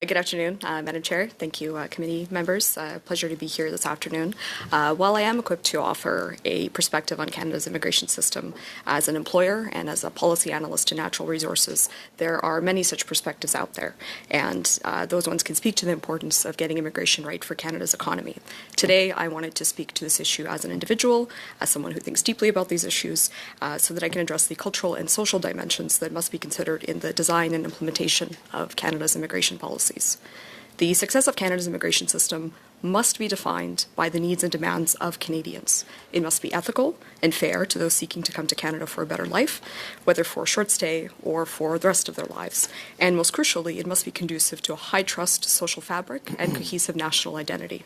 Good afternoon, Madam Chair. Thank you, committee members. Pleasure to be here this afternoon. While I am equipped to offer a perspective on Canada's immigration system as an employer and as a policy analyst in natural resources, there are many such perspectives out there, and those ones can speak to the importance of getting immigration right for Canada's economy. Today, I wanted to speak to this issue as an individual, as someone who thinks deeply about these issues, so that I can address the cultural and social dimensions that must be considered in the design and implementation of Canada's immigration policy. The success of Canada's immigration system must be defined by the needs and demands of Canadians. It must be ethical and fair to those seeking to come to Canada for a better life, whether for a short stay or for the rest of their lives. And most crucially, it must be conducive to a high-trust social fabric and cohesive national identity.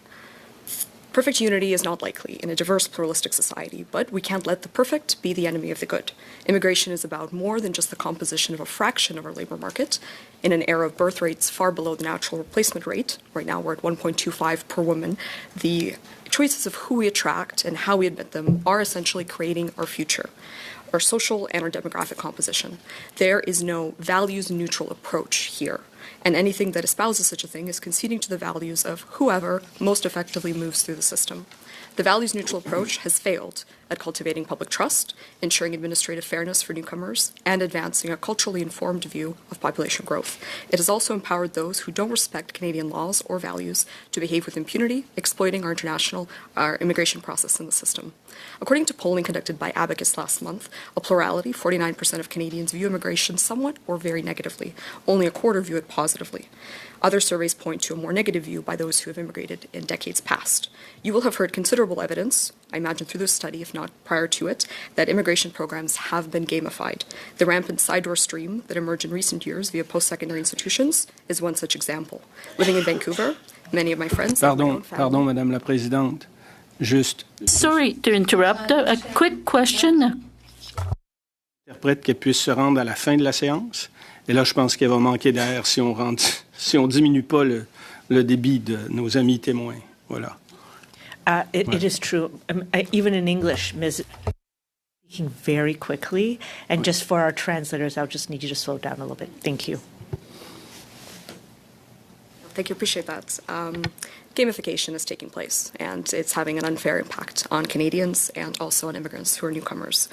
Perfect unity is not likely in a diverse, pluralistic society, but we can't let the perfect be the enemy of the good. Immigration is about more than just the composition of a fraction of our labour market. In an era of birth rates far below the natural replacement rate, right now we're at 1.25 per woman, the choices of who we attract and how we admit them are essentially creating our future, our social and our demographic composition. There is no values-neutral approach here. And anything that espouses such a thing is conceding to the values of whoever most effectively moves through the system. The values-neutral approach has failed at cultivating public trust, ensuring administrative fairness for newcomers, and advancing a culturally informed view of population growth. It has also empowered those who don't respect Canadian laws or values to behave with impunity, exploiting our immigration process in the system. According to polling conducted by Abacus last month, a plurality, 49% of Canadians view immigration somewhat or very negatively. Only a quarter view it positively. Other surveys point to a more negative view by those who have immigrated in decades past. You will have heard considerable evidence, I imagine through this study, if not prior to it, that immigration programs have been gamified. The rampant side door stream that emerged in recent years via post-secondary institutions is one such example. Living in Vancouver, many of my friends... Pardon, Madame la Présidente. Sorry to interrupt. A quick question. Interprète qu'elle puisse se rendre à la fin de la séance. Et là, je pense qu'elle va manquer d'air si on diminue pas le débit de nos amis témoins. Voilà. It is true. Even in English, Ms. speaking very quickly. And just for our translators, I'll just need you to slow down a little bit. Thank you. Thank you. Appreciate that. Gamification is taking place, and it's having an unfair impact on Canadians and also on immigrants who are newcomers.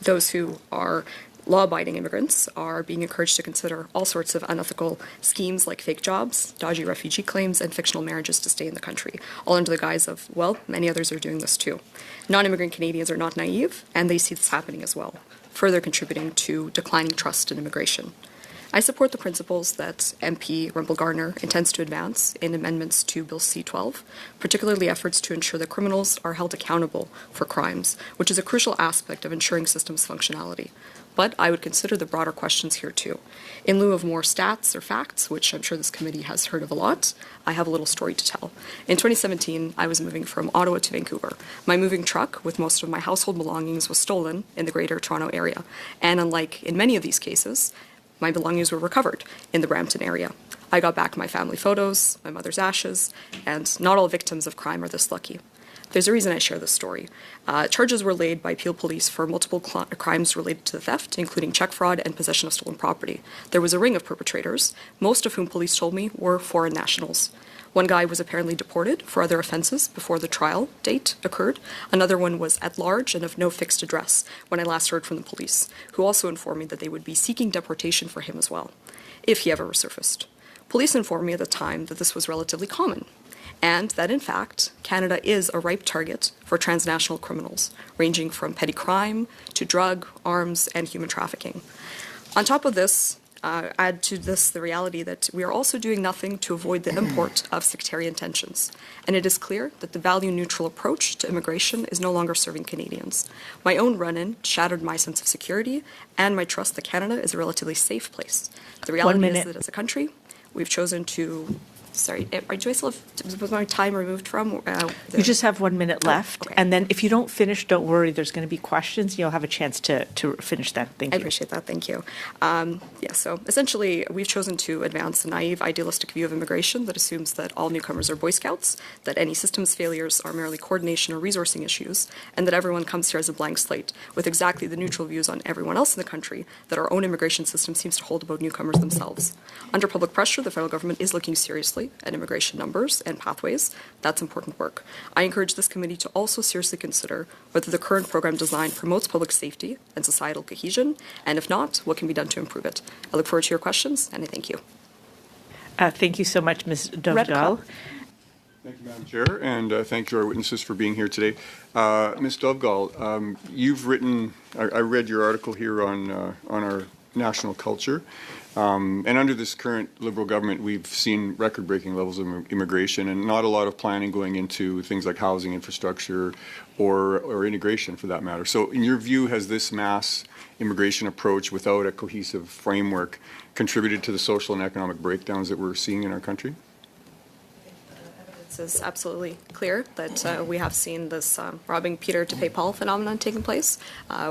Those who are law-abiding immigrants are being encouraged to consider all sorts of unethical schemes like fake jobs, dodgy refugee claims, and fictional marriages to stay in the country, all under the guise of, well, many others are doing this too. Non-immigrant Canadians are not naive, and they see this happening as well, further contributing to declining trust in immigration. I support the principles that MP Rumpel-Garner intends to advance in amendments to Bill C-12, particularly efforts to ensure that criminals are held accountable for crimes, which is a crucial aspect of ensuring systems functionality. But I would consider the broader questions here too. In lieu of more stats or facts, which I'm sure this committee has heard of a lot, I have a little story to tell. In 2017, I was moving from Ottawa to Vancouver. My moving truck with most of my household belongings was stolen in the Greater Toronto area. And unlike in many of these cases, my belongings were recovered in the Brampton area. I got back my family photos, my mother's ashes, and not all victims of crime are this lucky. There's a reason I share this story. Charges were laid by Peel Police for multiple crimes related to the theft, including check fraud and possession of stolen property. There was a ring of perpetrators, most of whom police told me were foreign nationals. One guy was apparently deported for other offences before the trial date occurred. Another one was at large and of no fixed address when I last heard from the police, who also informed me that they would be seeking deportation for him as well, if he ever resurfaced. Police informed me at the time that this was relatively common, and that, in fact, Canada is a ripe target for transnational criminals, ranging from petty crime to drug, arms, and human trafficking. On top of this, add to this the reality that we are also doing nothing to avoid the import of sectarian tensions. And it is clear that the value-neutral approach to immigration is no longer serving Canadians. My own run-in shattered my sense of security and my trust that Canada is a relatively safe place. The reality is that as a country, we've chosen to Sorry, do I still have, was my time removed from? You just have 1 minute left, okay. and then if you don't finish, don't worry, there's going to be questions. You'll have a chance to finish that. Thank I you. appreciate that. Thank you. So essentially, we've chosen to advance a naive, idealistic view of immigration that assumes that all newcomers are Boy Scouts, that any systems failures are merely coordination or resourcing issues, and that everyone comes here as a blank slate with exactly the neutral views on everyone else in the country that our own immigration system seems to hold about newcomers themselves. Under public pressure, the federal government is looking seriously at immigration numbers and pathways. That's important work. I encourage this committee to also seriously consider whether the current program design promotes public safety and societal cohesion, and if not, what can be done to improve it. I look forward to your questions, and I thank you. Thank you so much, Ms. Dovgal. Thank you, Madam Chair, and thank you, our witnesses, for being here today. Ms. Dovgal, you've written, I read your article here on our national culture, and under this current Liberal government, we've seen record-breaking levels of immigration and not a lot of planning going into things like housing infrastructure or integration, for that matter. So in your view, has this mass immigration approach without a cohesive framework contributed to the social and economic breakdowns that we're seeing in our country? It's absolutely clear that we have seen this robbing Peter to pay Paul phenomenon taking place,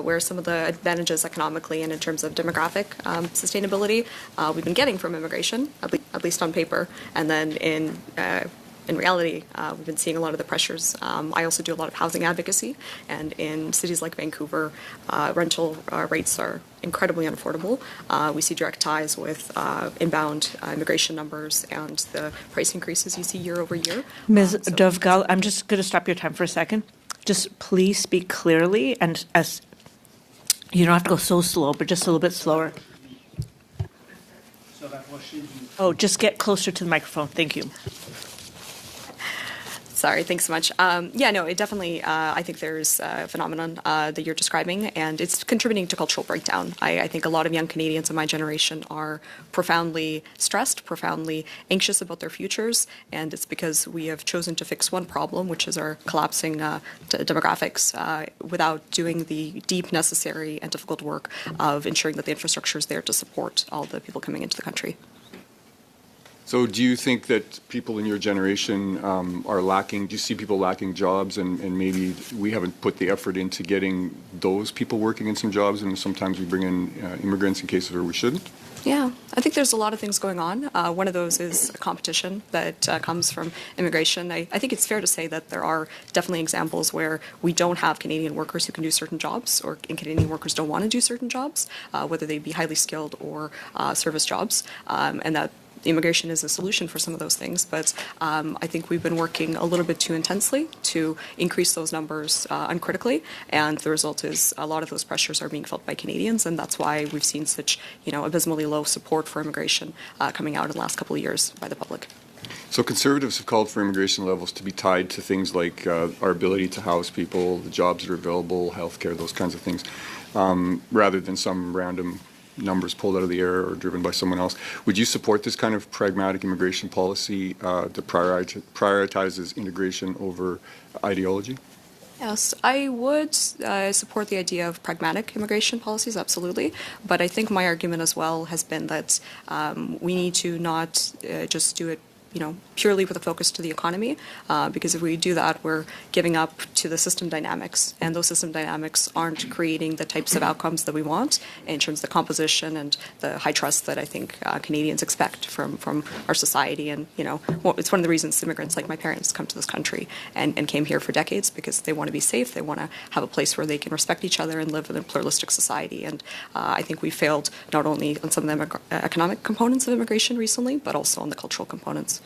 where some of the advantages economically and in terms of demographic sustainability we've been getting from immigration, at least on paper, and then in reality, we've been seeing a lot of the pressures. I also do a lot of housing advocacy, and in cities like Vancouver, rental rates are incredibly unaffordable. We see direct ties with inbound immigration numbers and the price increases you see year over year. Ms. Dovgal, I'm just going to stop your time for a second. Just please speak clearly, and as you don't have to go so slow, but just a little bit slower. Oh, just get closer to the microphone. Thank you. Sorry, thanks so much. It definitely, I think there's a phenomenon that you're describing, and it's contributing to cultural breakdown. I think a lot of young Canadians of my generation are profoundly stressed, profoundly anxious about their futures, and it's because we have chosen to fix one problem, which is our collapsing demographics, without doing the deep, necessary, and difficult work of ensuring that the infrastructure is there to support all the people coming into the country. So do you think that people in your generation are lacking, do you see people lacking jobs, and maybe we haven't put the effort into getting those people working in some jobs, and sometimes we bring in immigrants in cases where we shouldn't? Yeah, I think there's a lot of things going on. One of those is competition that comes from immigration. I think it's fair to say that there are definitely examples where we don't have Canadian workers who can do certain jobs, or Canadian workers don't want to do certain jobs, whether they be highly skilled or service jobs, and that immigration is a solution for some of those things, but I think we've been working a little bit too intensely to increase those numbers uncritically, and the result is a lot of those pressures are being felt by Canadians, and that's why we've seen such, abysmally low support for immigration coming out in the last couple of years by the public. So Conservatives have called for immigration levels to be tied to things like our ability to house people, the jobs that are available, healthcare, those kinds of things, rather than some random numbers pulled out of the air or driven by someone else. Would you support this kind of pragmatic immigration policy that prioritizes integration over ideology? Yes, I would support the idea of pragmatic immigration policies, absolutely. But I think my argument as well has been that we need to not just do it purely with a focus to the economy, because if we do that, we're giving up to the system dynamics, and those system dynamics aren't creating the types of outcomes that we want in terms of the composition and the high trust that I think Canadians expect from our society. And, it's one of the reasons immigrants like my parents come to this country and came here for decades, because they want to be safe, they want to have a place where they can respect each other and live in a pluralistic society. And I think we failed not only on some of the economic components of immigration recently, but also on the cultural components.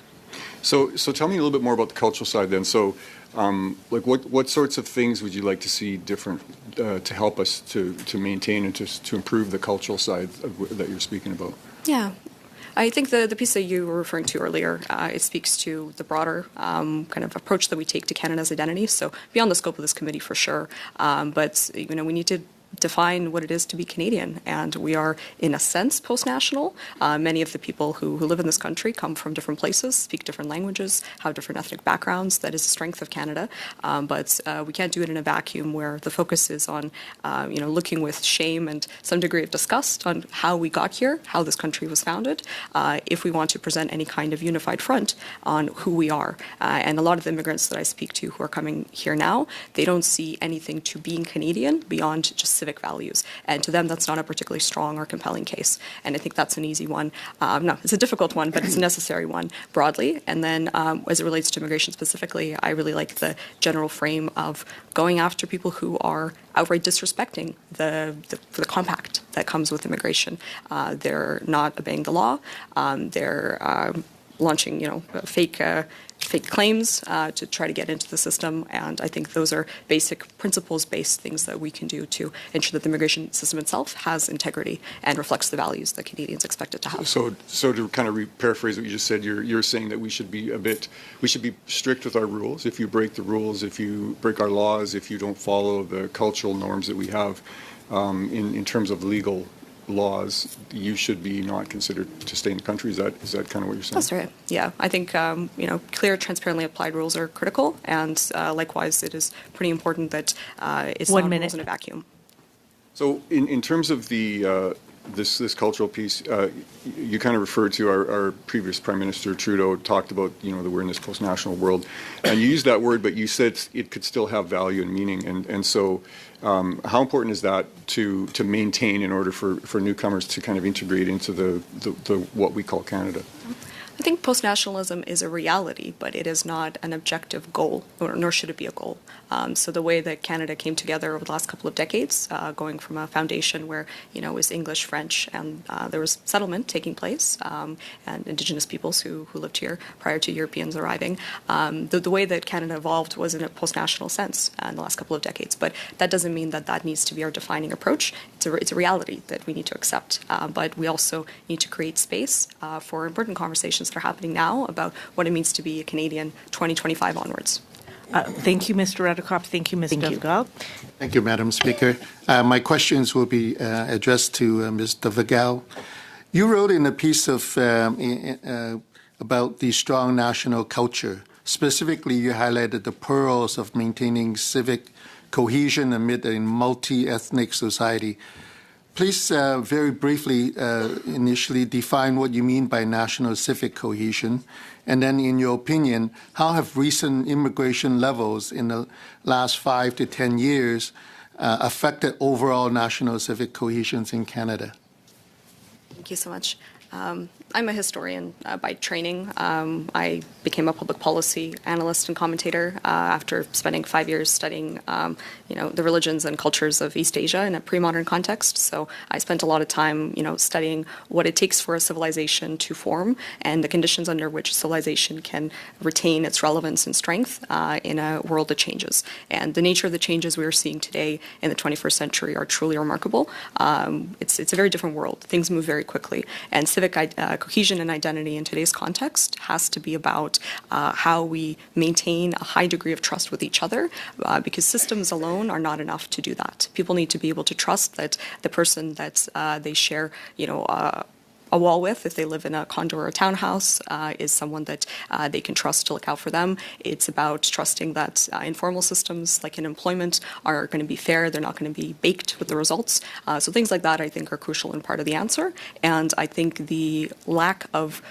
So tell me a little bit more about the cultural side then. So, what sorts of things would you like to see different to help us to maintain and to improve the cultural side that you're speaking about? Yeah. I think the piece that you were referring to earlier, it speaks to the broader kind of approach that we take to Canada's identity. So beyond the scope of this committee, for sure. But we need to define what it is to be Canadian. And we are, in a sense, post-national. Many of the people who live in this country come from different places, speak different languages, have different ethnic backgrounds. That is the strength of Canada. But we can't do it in a vacuum where the focus is on, looking with shame and some degree of disgust on how we got here, how this country was founded, if we want to present any kind of unified front on who we are. And a lot of the immigrants that I speak to who are coming here now, they don't see anything to being Canadian beyond just civic values. And to them, that's not a particularly strong or compelling case. And I think that's an easy one. No, it's a difficult one, but it's a necessary one broadly. And then as it relates to immigration specifically, I really like the general frame of going after people who are outright disrespecting the compact that comes with immigration. They're not obeying the law. They're launching, fake claims to try to get into the system. And I think those are basic principles-based things that we can do to ensure that the immigration system itself has integrity and reflects the values that Canadians expect it to have. So to kind of paraphrase what you just said, you're saying that we should be strict with our rules. If you break the rules, if you break our laws, if you don't follow the cultural norms that we have in terms of legal laws, you should be not considered to stay in the country. Is that kind of what you're saying? That's right. Yeah, I think clear, transparently applied rules are critical, and likewise, it is pretty important that it's not rules in a vacuum. So, in terms of the this cultural piece, you kind of referred to our previous Prime Minister Trudeau talked about that we're in this post-national world, and you used that word, but you said it could still have value and meaning, and so. How important is that to maintain in order for newcomers to kind of integrate into the what we call Canada? I think post-nationalism is a reality, but it is not an objective goal, nor should it be a goal. So the way that Canada came together over the last couple of decades, going from a foundation where, it was English, French, and there was settlement taking place, and Indigenous peoples who lived here prior to Europeans arriving. The way that Canada evolved was in a post-national sense in the last couple of decades, but that doesn't mean that needs to be our defining approach. It's a reality that we need to accept, but we also need to create space for important conversations that are happening now about what it means to be a Canadian 2025 onwards. Thank you, Mr. Radekop. Thank you, Ms. Dogval. Thank you, Madam Speaker. My questions will be addressed to Ms. Dogval. You wrote in a piece of about the strong national culture. Specifically, you highlighted the pearls of maintaining civic cohesion amid a multi-ethnic society. Please very briefly initially define what you mean by national civic cohesion, and then in your opinion, how have recent immigration levels in the last 5 to 10 years affected overall national civic cohesion in Canada? Thank you so much. I'm a historian by training. I became a public policy analyst and commentator after spending 5 years studying, the religions and cultures of East Asia in a pre-modern context. So I spent a lot of time, studying what it takes for a civilization to form and the conditions under which civilization can retain its relevance and strength in a world that changes. And the nature of the changes we are seeing today in the 21st century are truly remarkable. It's a very different world. Things move very quickly, and civic cohesion and identity in today's context has to be about how we maintain a high degree of trust with each other, because systems alone are not enough to do that. People need to be able to trust that the person that they share, a wall with, if they live in a condo or a townhouse, is someone that they can trust to look out for them. It's about trusting that informal systems, like in employment, are going to be fair. They're not going to be baked with the results. So things like that, I think, are crucial and part of the answer. And I think the lack of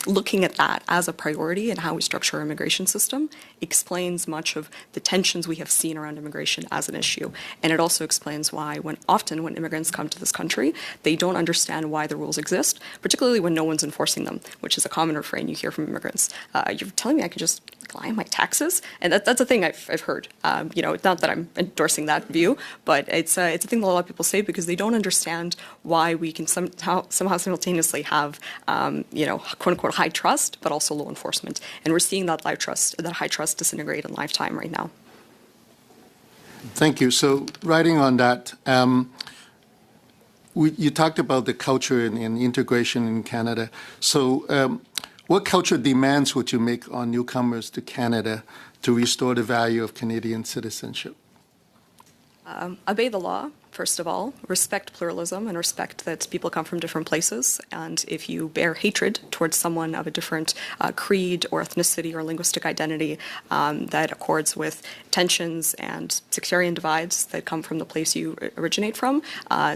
looking at that as a priority and how we structure our immigration system explains much of the tensions we have seen around immigration as an issue. And it also explains why often when immigrants come to this country, they don't understand why the rules exist, particularly when no one's enforcing them, which is a common refrain you hear from immigrants. You're telling me I can just lie on my taxes? And that's a thing I've heard. Not that I'm endorsing that view, but it's a thing that a lot of people say because they don't understand why we can somehow simultaneously have, quote unquote high trust, but also low enforcement. And we're seeing that high trust disintegrate in lifetime right now. Thank you. So, writing on that, you talked about the culture and integration in Canada. So, what cultural demands would you make on newcomers to Canada to restore the value of Canadian citizenship? Obey the law, first of all, respect pluralism and respect that people come from different places. And if you bear hatred towards someone of a different creed or ethnicity or linguistic identity that accords with tensions and sectarian divides that come from the place you originate from,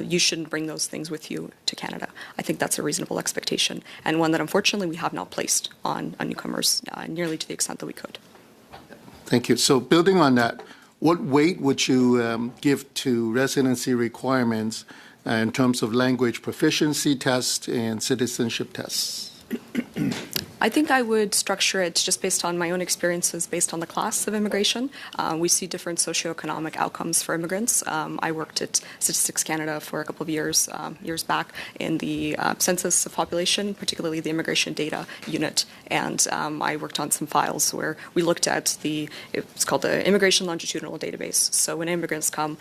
you shouldn't bring those things with you to Canada. I think that's a reasonable expectation, and one that unfortunately we have not placed on newcomers nearly to the extent that we could. Thank you. So building on that, what weight would you give to residency requirements in terms of language proficiency tests and citizenship tests? I think I would structure it just based on my own experiences, based on the class of immigration. We see different socioeconomic outcomes for immigrants. I worked at Statistics Canada for a couple of years back in the census of population, particularly the immigration data unit. And I worked on some files where we looked at it's called the Immigration Longitudinal Database. So when immigrants come,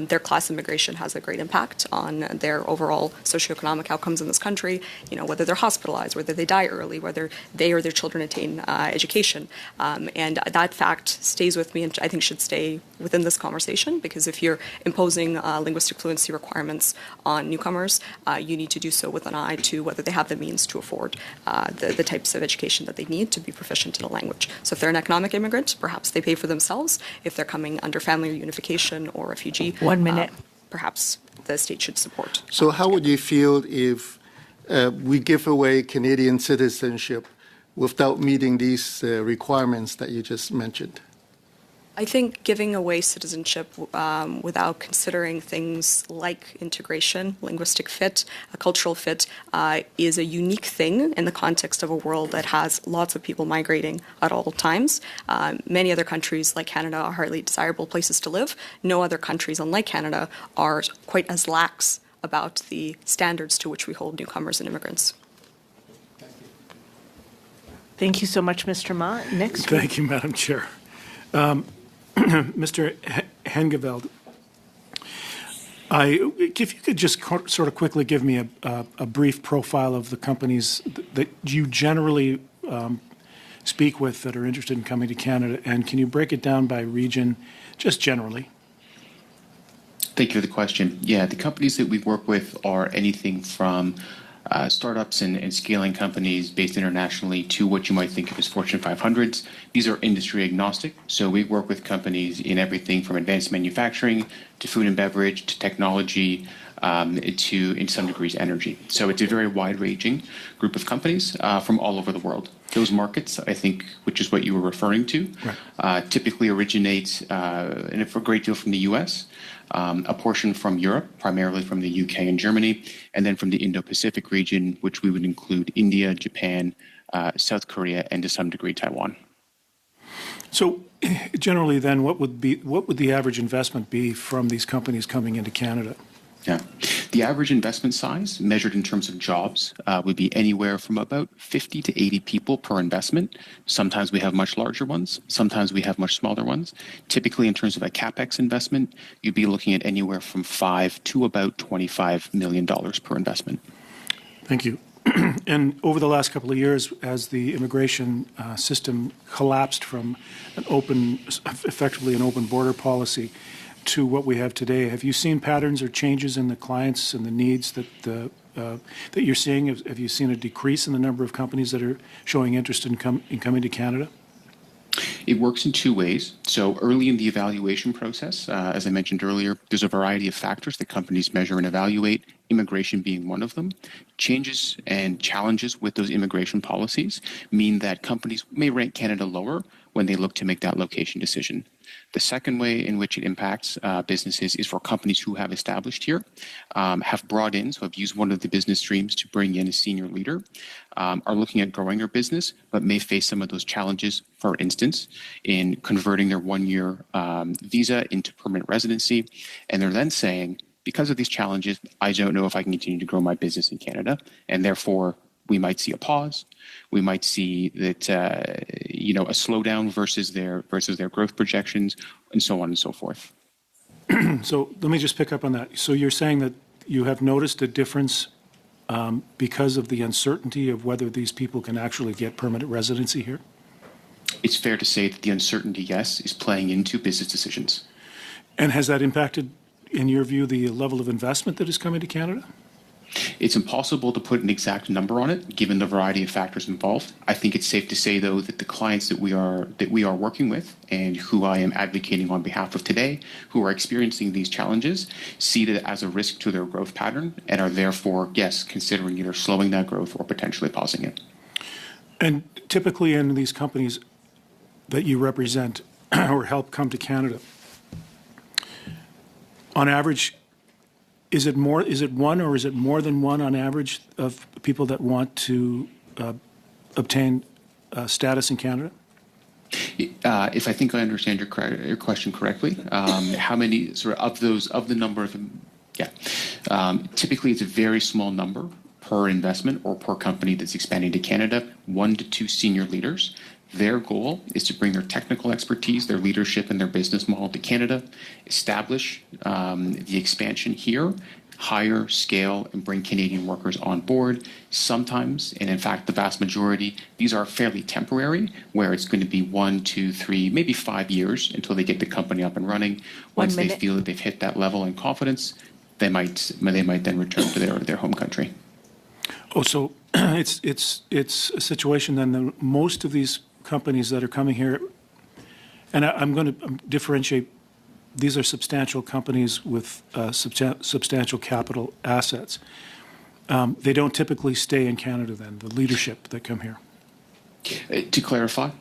their class immigration has a great impact on their overall socioeconomic outcomes in this country, whether they're hospitalized, whether they die early, whether they or their children attain education. And that fact stays with me and I think should stay within this conversation, because if you're imposing linguistic fluency requirements on newcomers, you need to do so with an eye to whether they have the means to afford the types of education that they need to be proficient in a language. So if they're an economic immigrant, perhaps they pay for themselves. If they're coming under family reunification or refugee, 1 minute. Perhaps the state should support. So how would you feel if we give away Canadian citizenship without meeting these requirements that you just mentioned? I think giving away citizenship without considering things like integration, linguistic fit, a cultural fit, is a unique thing in the context of a world that has lots of people migrating at all times. Many other countries, like Canada, are highly desirable places to live. No other countries, unlike Canada, are quite as lax about the standards to which we hold newcomers and immigrants. Thank you so much, Mr. Ma. Next. Thank you, Madam Chair. Mr. Hengeveld, if you could just sort of quickly give me a brief profile of the companies that you generally speak with that are interested in coming to Canada, and can you break it down by region, just generally? Thank you for the question. Yeah, the companies that we work with are anything from startups and scaling companies based internationally to what you might think of as Fortune 500s. These are industry agnostic, so we work with companies in everything from advanced manufacturing to food and beverage to technology to, in some degrees, energy. So it's a very wide-ranging group of companies from all over the world. Those markets, I think, which is what you were referring to, typically originate a great deal from the U.S., a portion from Europe, primarily from the UK and Germany, and then from the Indo-Pacific region, which we would include India, Japan, South Korea, and to some degree Taiwan. So generally then, what would the average investment be from these companies coming into Canada? Yeah. The average investment size, measured in terms of jobs, would be anywhere from about 50 to 80 people per investment. Sometimes we have much larger ones. Sometimes we have much smaller ones. Typically, in terms of a CapEx investment, you'd be looking at anywhere from $5 to about $25 million per investment. Thank you. And over the last couple of years, as the immigration system collapsed from effectively an open border policy, to what we have today, have you seen patterns or changes in the clients and the needs that you're seeing? Have you seen a decrease in the number of companies that are showing interest in coming to Canada? It works in two ways. So early in the evaluation process, as I mentioned earlier, there's a variety of factors that companies measure and evaluate, immigration being one of them. Changes and challenges with those immigration policies mean that companies may rank Canada lower when they look to make that location decision. The second way in which it impacts businesses is for companies who have established here, have brought in, so have used one of the business streams to bring in a senior leader, are looking at growing their business, but may face some of those challenges, for instance, in converting their one-year visa into permanent residency. And they're then saying, because of these challenges, I don't know if I can continue to grow my business in Canada, and therefore we might see a pause. We might see that a slowdown versus their growth projections, and so on and so forth. So let me just pick up on that. So you're saying that you have noticed a difference because of the uncertainty of whether these people can actually get permanent residency here? It's fair to say that the uncertainty, yes, is playing into business decisions. And has that impacted, in your view, the level of investment that is coming to Canada? It's impossible to put an exact number on it, given the variety of factors involved. I think it's safe to say, though, that the clients that we are working with and who I am advocating on behalf of today, who are experiencing these challenges, see it as a risk to their growth pattern and are therefore, yes, considering either slowing that growth or potentially pausing it. And typically in these companies that you represent or help come to Canada, on average, is it one or is it more than one on average of people that want to obtain status in Canada? If I think I understand your question correctly, how many of the number of, typically it's a very small number per investment or per company that's expanding to Canada, 1 to 2 senior leaders. Their goal is to bring their technical expertise, their leadership, and their business model to Canada, establish the expansion here, hire, scale, and bring Canadian workers on board. Sometimes, and in fact, the vast majority, these are fairly temporary, where it's going to be 1, 2, 3, maybe 5 years until they get the company up and running. Once they feel that they've hit that level in confidence, they might then return to their home country. Oh, so it's a situation then that most of these companies that are coming here, and I'm going to differentiate, these are substantial companies with substantial capital assets. They don't typically stay in Canada then, the leadership that come here. To clarify,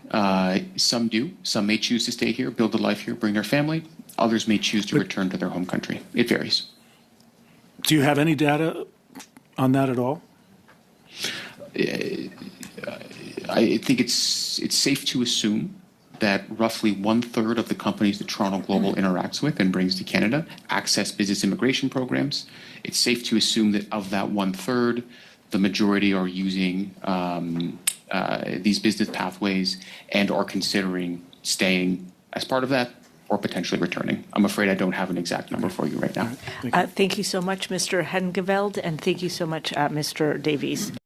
some do. Some may choose to stay here, build a life here, bring their family. Others may choose to return to their home country. It varies. Do you have any data on that at all? I think it's safe to assume that roughly 1/3 of the companies that Toronto Global interacts with and brings to Canada access business immigration programs. It's safe to assume that of that 1/3, the majority are using these business pathways and are considering staying as part of that or potentially returning. I'm afraid I don't have an exact number for you right now. Thank you so much, Mr. Hengeveld, and thank you so much, Mr. Davies.